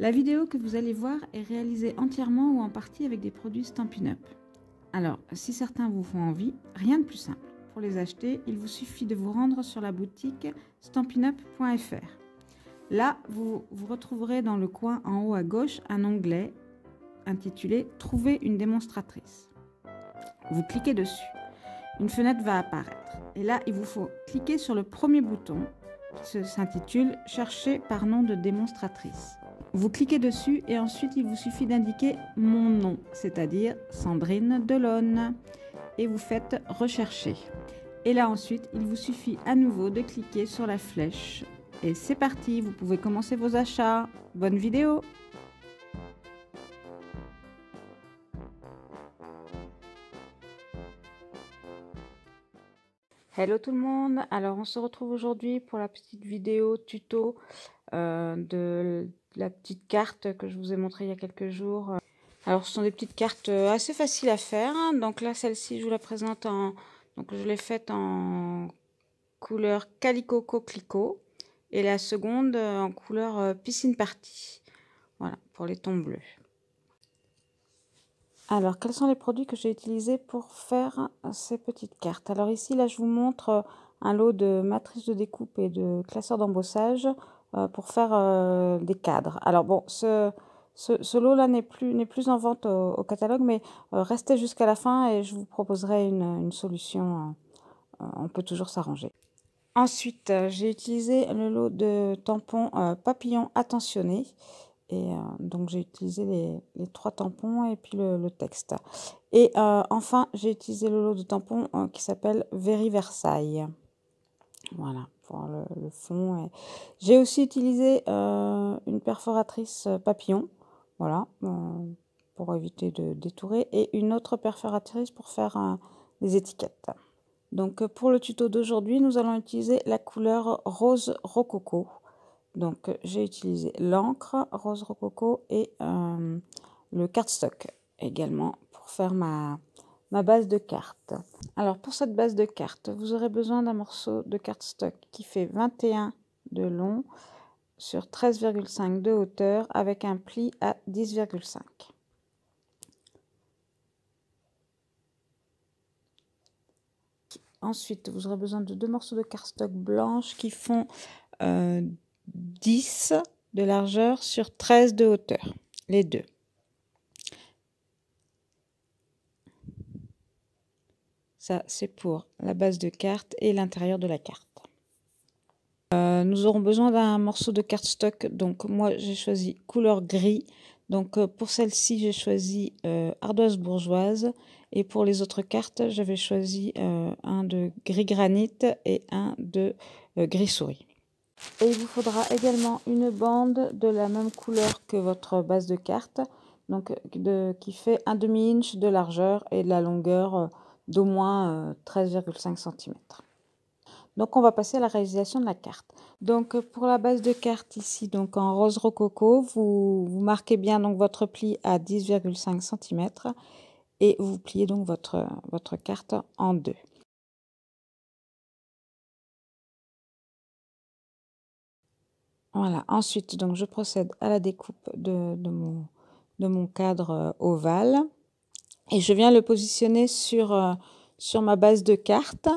La vidéo que vous allez voir est réalisée entièrement ou en partie avec des produits Stampin' Up. Alors, si certains vous font envie, rien de plus simple. Pour les acheter, il vous suffit de vous rendre sur la boutique stampinup.fr. Là, vous retrouverez dans le coin en haut à gauche un onglet intitulé « Trouver une démonstratrice ». Vous cliquez dessus. Une fenêtre va apparaître. Et là, il vous faut cliquer sur le premier bouton qui s'intitule « Chercher par nom de démonstratrice ». Vous cliquez dessus et ensuite il vous suffit d'indiquer mon nom, c'est-à-dire Sandrine Delaune, et vous faites rechercher. Et là ensuite, il vous suffit à nouveau de cliquer sur la flèche et c'est parti, vous pouvez commencer vos achats. Bonne vidéo! Hello tout le monde, alors on se retrouve aujourd'hui pour la petite vidéo tuto de la petite carte que je vous ai montré il y a quelques jours. Alors ce sont des petites cartes assez faciles à faire. Donc là celle-ci je vous la présente donc je l'ai faite en couleur Calico Coquelicot et la seconde en couleur Piscine Party. Voilà pour les tons bleus. Alors quels sont les produits que j'ai utilisés pour faire ces petites cartes? Alors ici là je vous montre un lot de matrices de découpe et de classeurs d'embossage pour faire des cadres. Alors bon, ce lot-là n'est plus en vente au catalogue, mais restez jusqu'à la fin et je vous proposerai une solution. On peut toujours s'arranger. Ensuite, j'ai utilisé le lot de tampons papillons attentionnés. Et donc, j'ai utilisé les 3 tampons et puis le texte. Et enfin, j'ai utilisé le lot de tampons qui s'appelle Very Versailles. Voilà, pour le fond. J'ai aussi utilisé une perforatrice papillon, voilà, pour éviter de détourer, et une autre perforatrice pour faire des étiquettes. Donc pour le tuto d'aujourd'hui, nous allons utiliser la couleur rose rococo. Donc j'ai utilisé l'encre rose rococo et le cardstock également pour faire ma base de carte. Alors pour cette base de carte, vous aurez besoin d'un morceau de cardstock qui fait 21 de long sur 13,5 de hauteur avec un pli à 10,5. Ensuite, vous aurez besoin de 2 morceaux de cardstock blanche qui font 10 de largeur sur 13 de hauteur, les deux. Ça, c'est pour la base de carte et l'intérieur de la carte. Nous aurons besoin d'un morceau de cardstock. Donc, moi, j'ai choisi couleur gris. Donc, pour celle-ci, j'ai choisi ardoise bourgeoise. Et pour les autres cartes, j'avais choisi un de gris granit et un de gris souris. Et il vous faudra également une bande de la même couleur que votre base de carte. Donc, qui fait un demi-inch de largeur et de la longueur d'au moins 13,5 cm. Donc on va passer à la réalisation de la carte. Donc pour la base de carte ici, donc en rose rococo, vous marquez bien donc votre pli à 10,5 cm et vous pliez donc votre carte en deux. Voilà, ensuite donc je procède à la découpe de mon cadre ovale et je viens le positionner sur ma base de carte.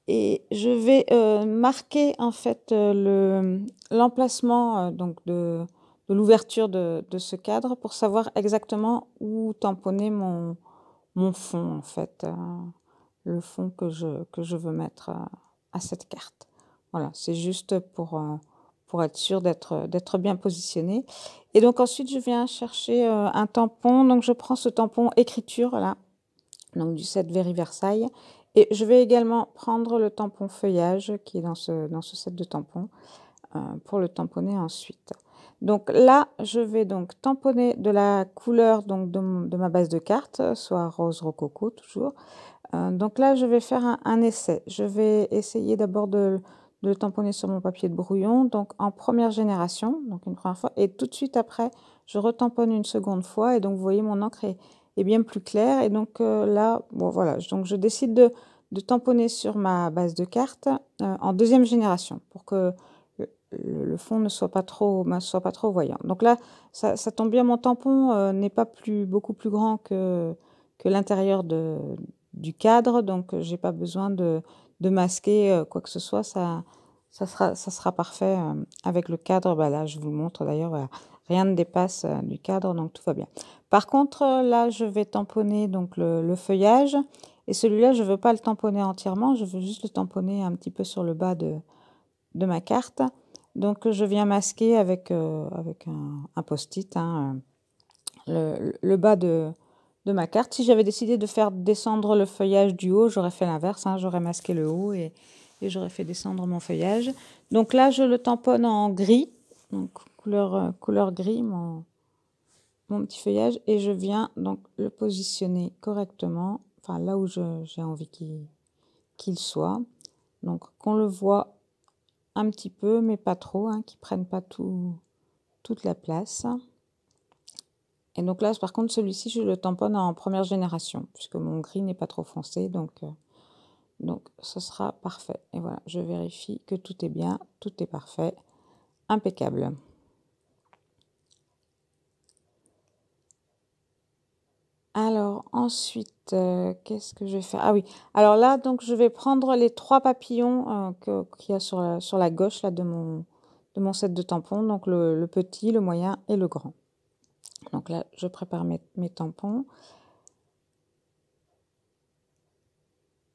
Et je vais marquer en fait l'emplacement donc de l'ouverture de ce cadre pour savoir exactement où tamponner mon fond en fait, le fond que je veux mettre à cette carte. Voilà, c'est juste pour être sûr d'être bien positionné. Et donc ensuite je viens chercher un tampon, donc je prends ce tampon écriture là, donc du set Very Versailles. Et je vais également prendre le tampon feuillage qui est dans ce set de tampons pour le tamponner ensuite. Donc là, je vais donc tamponner de la couleur donc de ma base de carte, soit rose rococo toujours. Donc là, je vais faire un essai. Je vais essayer d'abord de le tamponner sur mon papier de brouillon, donc en première génération, donc une première fois, et tout de suite après, je retamponne une seconde fois. Et donc, vous voyez, mon encre est bien plus claire. Et donc là, bon voilà, donc je décide de tamponner sur ma base de carte en deuxième génération pour que le fond ne soit pas trop voyant. Donc là, ça tombe bien, mon tampon n'est pas beaucoup plus grand que l'intérieur du cadre, donc j'ai pas besoin de masquer quoi que ce soit. Ça sera parfait avec le cadre. Bah là, je vous le montre d'ailleurs, voilà. Rien ne dépasse du cadre, donc tout va bien. Par contre, là, je vais tamponner donc le feuillage. Et celui-là, je ne veux pas le tamponner entièrement, je veux juste le tamponner un petit peu sur le bas de ma carte. Donc, je viens masquer avec un post-it hein, le bas de ma carte. Si j'avais décidé de faire descendre le feuillage du haut, j'aurais fait l'inverse. Hein, j'aurais masqué le haut et j'aurais fait descendre mon feuillage. Donc là, je le tamponne en gris, donc couleur gris, mon petit feuillage. Et je viens donc le positionner correctement, enfin là où j'ai envie qu'il soit. Donc qu'on le voit un petit peu, mais pas trop, hein, qu'ils ne prennent pas toute la place. Et donc là, par contre, celui-ci, je le tamponne en première génération, puisque mon gris n'est pas trop foncé, donc ce sera parfait. Et voilà, je vérifie que tout est bien, tout est parfait, impeccable. Alors ensuite, qu'est-ce que je vais faire? Ah oui, alors là, donc je vais prendre les 3 papillons qu'il y a sur la gauche là, de mon set de tampons, donc le petit, le moyen et le grand. Donc là, je prépare mes tampons.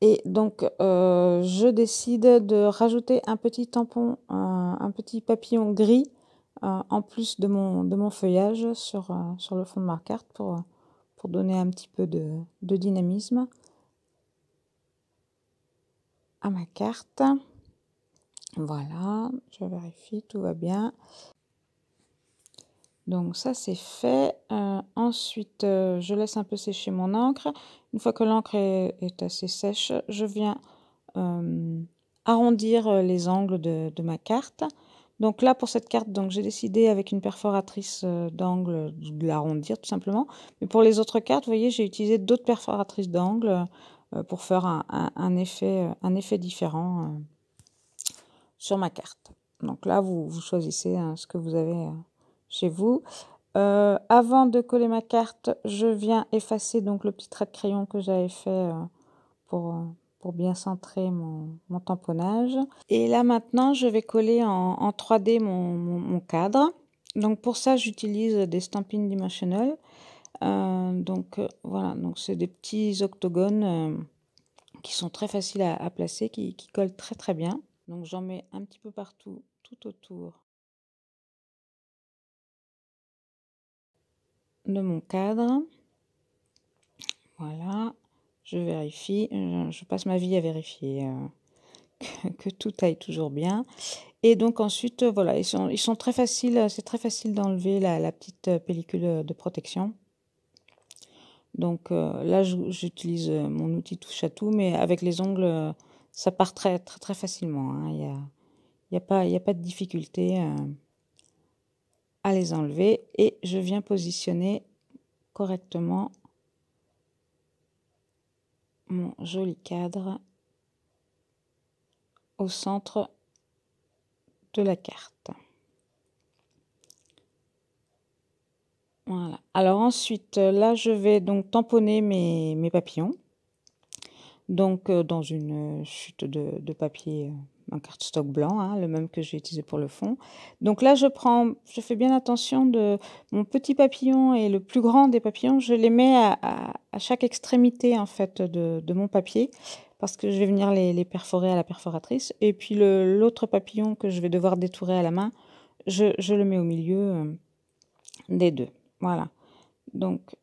Et donc, je décide de rajouter un petit tampon, un petit papillon gris en plus de mon feuillage sur le fond de ma carte pour donner un petit peu de dynamisme à ma carte. Voilà, je vérifie, tout va bien. Donc ça c'est fait. Ensuite, je laisse un peu sécher mon encre. Une fois que l'encre est assez sèche, je viens arrondir les angles de ma carte. Donc là pour cette carte, donc j'ai décidé avec une perforatrice d'angle de l'arrondir tout simplement. Mais pour les autres cartes, vous voyez, j'ai utilisé d'autres perforatrices d'angle pour faire un effet différent sur ma carte. Donc là, vous choisissez hein, ce que vous avez chez vous. Avant de coller ma carte, je viens effacer donc le petit trait de crayon que j'avais fait pour bien centrer mon tamponnage. Et là maintenant, je vais coller en 3D mon cadre. Donc pour ça, j'utilise des Stampin' Dimensional. Donc voilà, donc c'est des petits octogones qui sont très faciles à placer, qui collent très très bien. Donc j'en mets un petit peu partout, tout autour de mon cadre. Voilà, je vérifie, je passe ma vie à vérifier que tout aille toujours bien. Et donc ensuite, voilà, ils sont très faciles, c'est très facile d'enlever la petite pellicule de protection. Donc là, j'utilise mon outil touche à tout, mais avec les ongles, ça part très très très facilement. Hein. Il n'y a pas de difficulté à les enlever. Et je viens positionner correctement mon joli cadre au centre de la carte. Voilà. Alors ensuite, là, je vais donc tamponner mes papillons. Donc, dans une chute de papier, un cardstock blanc, hein, le même que j'ai utilisé pour le fond. Donc là, je fais bien attention de mon petit papillon et le plus grand des papillons, je les mets à chaque extrémité en fait de mon papier parce que je vais venir les perforer à la perforatrice. Et puis l'autre papillon que je vais devoir détourer à la main, je le mets au milieu des deux. Voilà. Donc,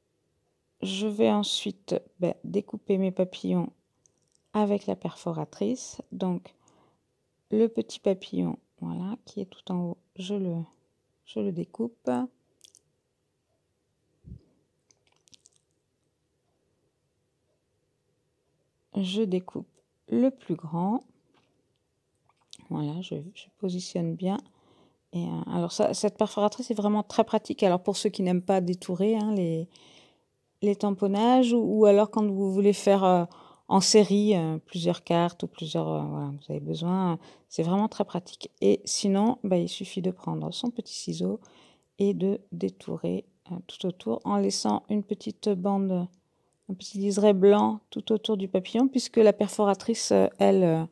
je vais ensuite découper mes papillons avec la perforatrice. Donc, le petit papillon, voilà, qui est tout en haut, je le découpe. Je découpe le plus grand. Voilà, je positionne bien. Et alors cette perforatrice est vraiment très pratique. Alors pour ceux qui n'aiment pas détourer hein, les tamponnages ou alors quand vous voulez faire en série, plusieurs cartes ou plusieurs, voilà, vous avez besoin, c'est vraiment très pratique. Et sinon, bah, il suffit de prendre son petit ciseau et de détourer tout autour en laissant une petite bande, un petit liseré blanc tout autour du papillon, puisque la perforatrice, elle,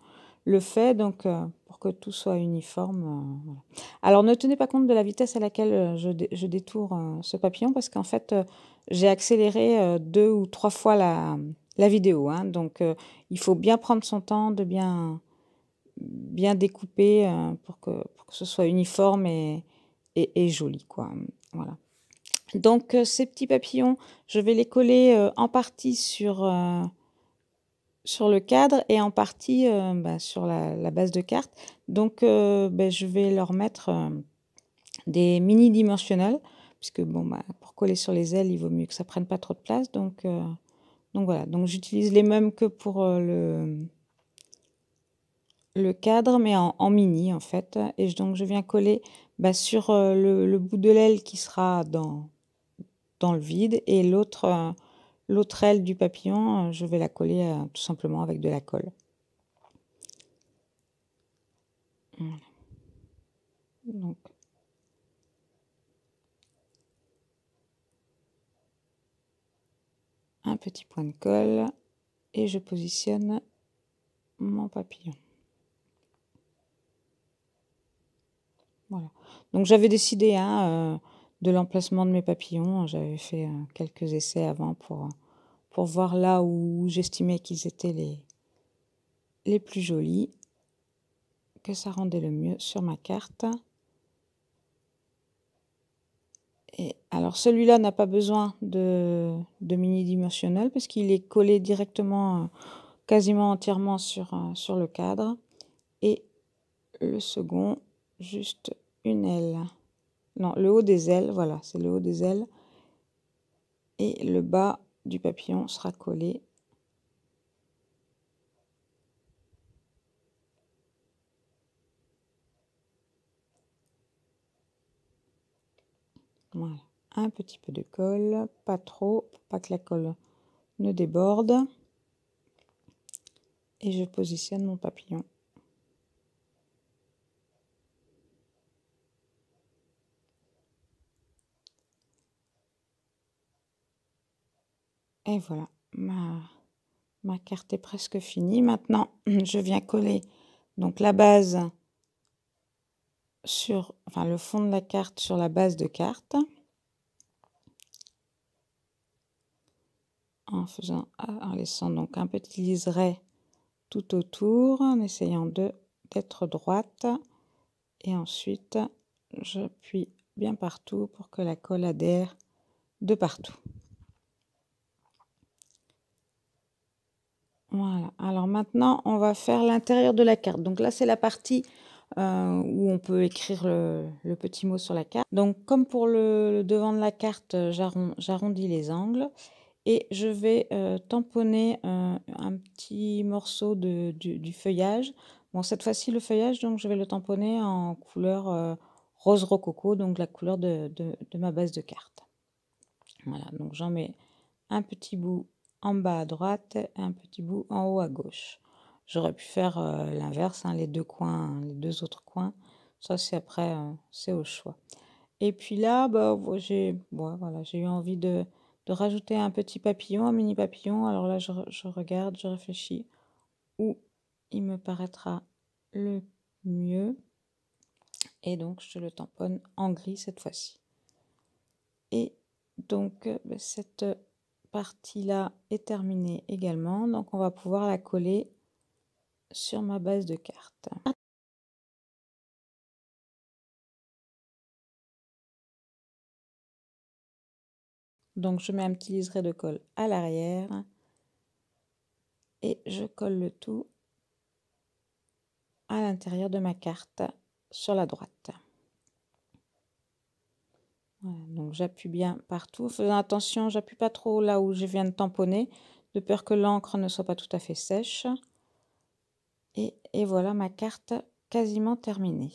le fait, donc pour que tout soit uniforme. Voilà. Alors ne tenez pas compte de la vitesse à laquelle je détourne ce papillon, parce qu'en fait, j'ai accéléré 2 ou 3 fois la vidéo. Hein, donc il faut bien prendre son temps de bien découper pour que ce soit uniforme et joli, quoi. Voilà. Donc ces petits papillons, je vais les coller en partie sur le cadre et en partie bah, sur la base de carte. Donc bah, je vais leur mettre des mini dimensionnels, puisque bon, bah, pour coller sur les ailes, il vaut mieux que ça prenne pas trop de place. Donc voilà, donc j'utilise les mêmes que pour le cadre, mais en mini en fait. Et donc je viens coller bah, sur le bout de l'aile qui sera dans le vide, et l'autre aile du papillon, je vais la coller tout simplement avec de la colle. Voilà. Donc, un petit point de colle et je positionne mon papillon. Voilà. Donc j'avais décidé de l'emplacement de mes papillons. J'avais fait quelques essais avant pour voir là où j'estimais qu'ils étaient les plus jolis, que ça rendait le mieux sur ma carte. Et alors celui-là n'a pas besoin de mini dimensionnel parce qu'il est collé directement, quasiment entièrement sur le cadre. Et le second, juste une aile. Non, le haut des ailes, voilà, c'est le haut des ailes. Et le bas du papillon sera collé. Voilà, un petit peu de colle, pas trop, pour pas que la colle ne déborde. Et je positionne mon papillon. Et voilà, ma carte est presque finie. Maintenant, je viens coller donc la base sur, enfin le fond de la carte sur la base de carte. En laissant donc un petit liseré tout autour, en essayant d'être droite. Et ensuite, j'appuie bien partout pour que la colle adhère de partout. Voilà. Alors maintenant, on va faire l'intérieur de la carte. Donc là, c'est la partie où on peut écrire le petit mot sur la carte. Donc comme pour le devant de la carte, j'arrondis les angles. Et je vais tamponner un petit morceau du feuillage. Bon, cette fois-ci, le feuillage, donc je vais le tamponner en couleur rose rococo, donc la couleur de ma base de carte. Voilà, donc j'en mets un petit bout en bas à droite et un petit bout en haut à gauche. J'aurais pu faire l'inverse, les deux coins, les deux autres coins. Ça, c'est après, c'est au choix. Et puis là, bah, j'ai eu envie de rajouter un petit papillon, un mini papillon. Alors là, je regarde, je réfléchis où il me paraîtra le mieux. Et donc, je le tamponne en gris cette fois-ci. Et donc, cette partie-là est terminée également. Donc, on va pouvoir la coller sur ma base de carte. Donc, je mets un petit liseré de colle à l'arrière et je colle le tout à l'intérieur de ma carte sur la droite. Voilà, donc j'appuie bien partout, faisant attention, j'appuie pas trop là où je viens de tamponner, de peur que l'encre ne soit pas tout à fait sèche. Et voilà ma carte quasiment terminée.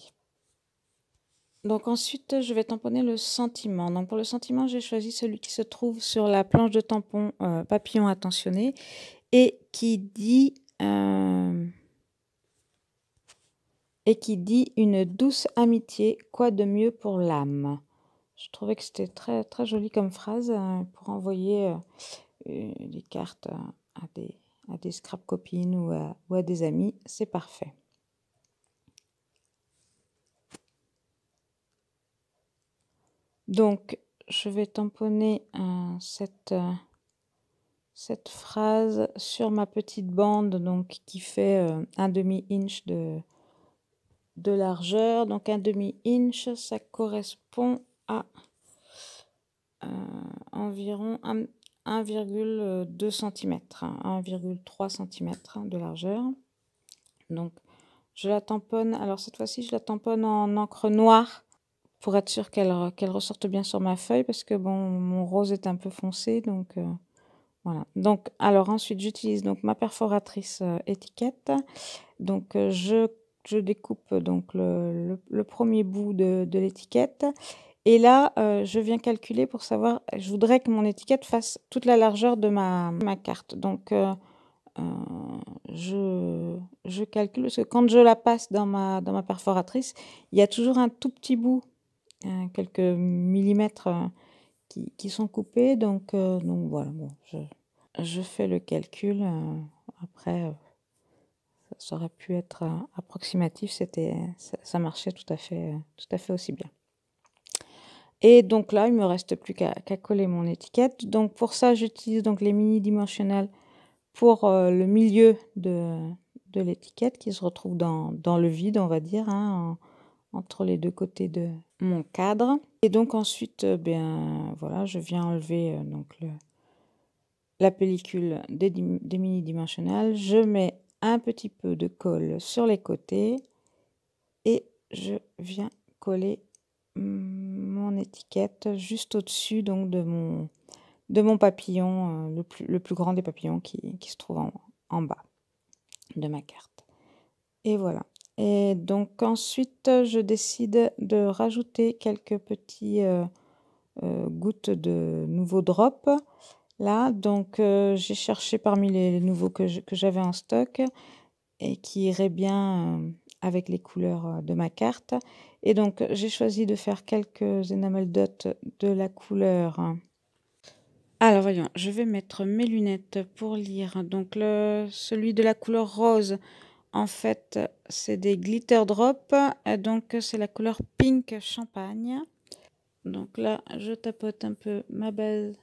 Donc ensuite, je vais tamponner le sentiment. Donc pour le sentiment, j'ai choisi celui qui se trouve sur la planche de tampon papillon attentionné. et qui dit une douce amitié, quoi de mieux pour l'âme. Je trouvais que c'était très, très joli comme phrase pour envoyer des cartes à des scrap copines ou à des amis. C'est parfait. Donc, je vais tamponner cette phrase sur ma petite bande donc, qui fait un demi-inch de largeur. Donc, un demi-inch, ça correspond à environ 1,2 cm, 1,3 cm de largeur. Donc, je la tamponne. Alors, cette fois-ci, je la tamponne en encre noire pour être sûre qu'elle ressorte bien sur ma feuille parce que bon, mon rose est un peu foncé. Donc, voilà. Donc, alors ensuite, j'utilise donc ma perforatrice étiquette. Donc, je découpe donc le premier bout de l'étiquette. Et là, je viens calculer pour savoir, je voudrais que mon étiquette fasse toute la largeur de ma carte. Donc, je calcule, parce que quand je la passe dans ma perforatrice, il y a toujours un tout petit bout, quelques millimètres qui sont coupés. Donc voilà, bon, je fais le calcul. Après, ça aurait pu être approximatif, ça marchait tout à fait aussi bien. Et donc là, il ne me reste plus qu'à coller mon étiquette. Donc pour ça, j'utilise donc les mini dimensionnels pour le milieu de l'étiquette qui se retrouve dans le vide, on va dire, hein, entre les deux côtés de mon cadre. Et donc ensuite, voilà, je viens enlever donc la pellicule des mini dimensionnels. Je mets un petit peu de colle sur les côtés et je viens coller mon étiquette juste au-dessus donc de mon papillon, le plus grand des papillons qui se trouve en bas de ma carte. Et voilà. Et donc ensuite, je décide de rajouter quelques petits gouttes de nouveaux drops. Là, donc j'ai cherché parmi les nouveaux que j'avais en stock et qui iraient bien avec les couleurs de ma carte. Et donc, j'ai choisi de faire quelques enamel dots de la couleur. Alors, voyons, je vais mettre mes lunettes pour lire. Donc, celui de la couleur rose, en fait, c'est des glitter drops. Donc, c'est la couleur pink champagne. Donc là, je tapote un peu ma base,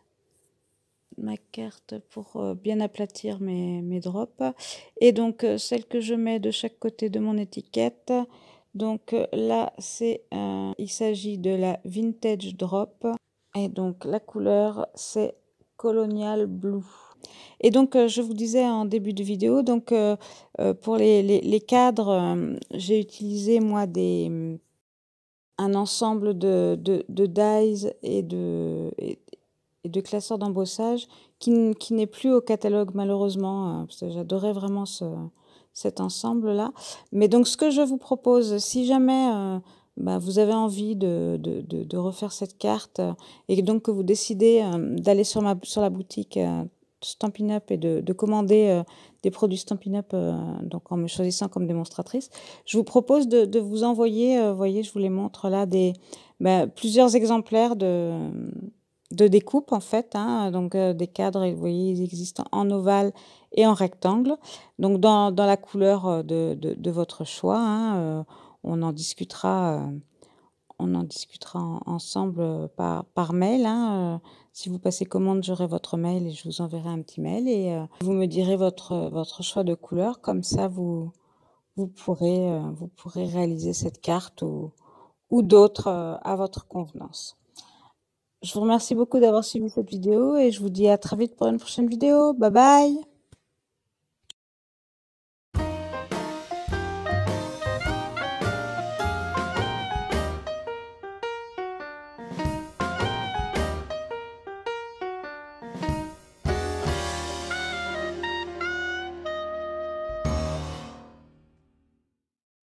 ma carte pour bien aplatir mes drops. Et donc, celle que je mets de chaque côté de mon étiquette. Donc là, il s'agit de la Vintage Drop. Et donc, la couleur, c'est Colonial Blue. Et donc, je vous disais en début de vidéo, donc pour les cadres, j'ai utilisé, moi, un ensemble de dies et de classeurs d'embossage qui n'est plus au catalogue, malheureusement, parce que j'adorais vraiment cet ensemble-là. Mais donc, ce que je vous propose, si jamais vous avez envie de refaire cette carte et donc que vous décidez d'aller sur la boutique Stampin' Up et de commander des produits Stampin' Up donc en me choisissant comme démonstratrice, je vous propose de vous envoyer, vous voyez, je vous les montre là, plusieurs exemplaires de découpe en fait, hein, donc des cadres, vous voyez, ils existent en ovale et en rectangle, donc dans la couleur de votre choix, hein, on en discutera ensemble par mail, hein, si vous passez commande, j'aurai votre mail et je vous enverrai un petit mail et vous me direz votre choix de couleur, comme ça vous pourrez réaliser cette carte ou d'autres à votre convenance. Je vous remercie beaucoup d'avoir suivi cette vidéo et je vous dis à très vite pour une prochaine vidéo. Bye bye!